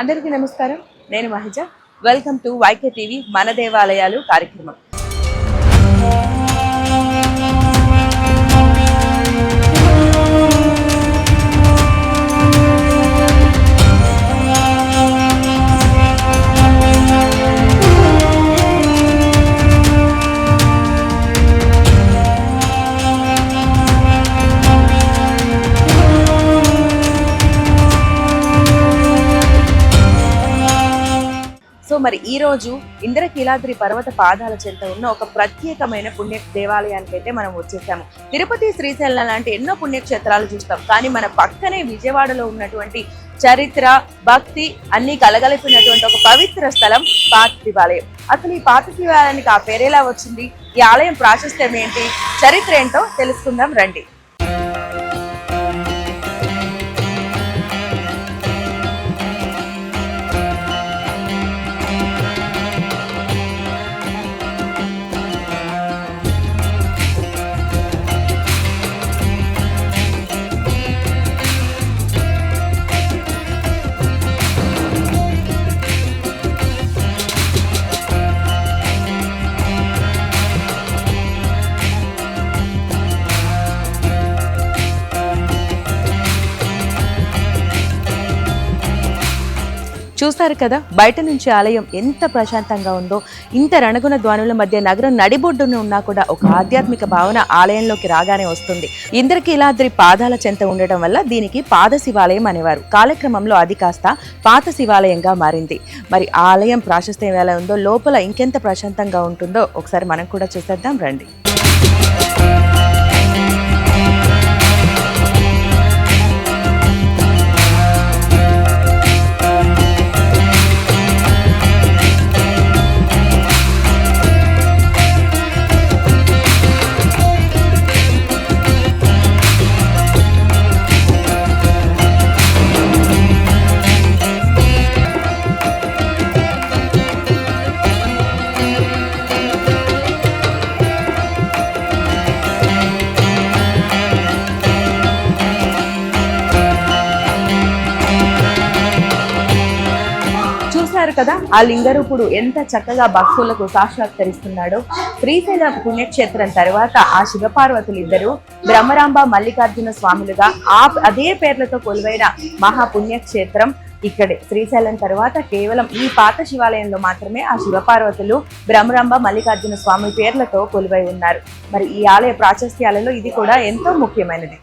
అందరికీ నమస్కారం. నేను మహిజ. వెల్కమ్ టు వైకే టీవీ మన దేవాలయాలు కార్యక్రమం. సో మరి ఈ రోజు ఇంద్రకీలాద్రి పర్వత పాదాల చెంత ఉన్న ఒక ప్రత్యేకమైన పుణ్య దేవాలయానికి అయితే మనం వచ్చేసాము. తిరుపతి, శ్రీశైలం లాంటి ఎన్నో పుణ్యక్షేత్రాలు చూస్తాం, కానీ మన పక్కనే విజయవాడలో ఉన్నటువంటి చరిత్ర, భక్తి అన్ని కలగలిపినటువంటి ఒక పవిత్ర స్థలం పాత శివాలయం. అసలు ఈ పాత శివాలయానికి ఆ పేరేలా వచ్చింది, ఈ ఆలయం ప్రాశస్త్యం ఏంటి, చరిత్ర ఏంటో తెలుసుకుందాం రండి. చూస్తారు కదా, బయట నుంచి ఆలయం ఎంత ప్రశాంతంగా ఉందో. ఇంత రణగుణ ధ్వనుల మధ్య నగరం నడిబొడ్డున ఉన్నా కూడా ఒక ఆధ్యాత్మిక భావన ఆలయంలోకి రాగానే వస్తుంది. ఇంద్రకీలాద్రి పాదాల చెంత ఉండటం వల్ల దీనికి పాద శివాలయం అనేవారు. కాలక్రమంలో అది కాస్త పాత శివాలయంగా మారింది. మరి ఆలయం ప్రాశస్త్యం ఎలా ఉందో, లోపల ఇంకెంత ప్రశాంతంగా ఉంటుందో ఒకసారి మనం కూడా చూసేద్దాం రండి. కదా, ఆ లింగరూపుడు ఎంత చక్కగా భక్తులకు సాక్షాత్కరిస్తున్నాడో. శ్రీశైల పుణ్యక్షేత్రం తర్వాత ఆ శివపార్వతులు ఇద్దరు బ్రహ్మరాంబ మల్లికార్జున స్వాములుగా అదే పేర్లతో కొలువైన మహాపుణ్యక్షేత్రం ఇక్కడే. శ్రీశైలం తర్వాత కేవలం ఈ పాత శివాలయంలో మాత్రమే ఆ శివపార్వతులు బ్రహ్మరాంబ మల్లికార్జున స్వామి పేర్లతో కొలువై ఉన్నారు. మరి ఈ ఆలయ ప్రాశస్త్యాలలో ఇది కూడా ఎంతో ముఖ్యమైనది.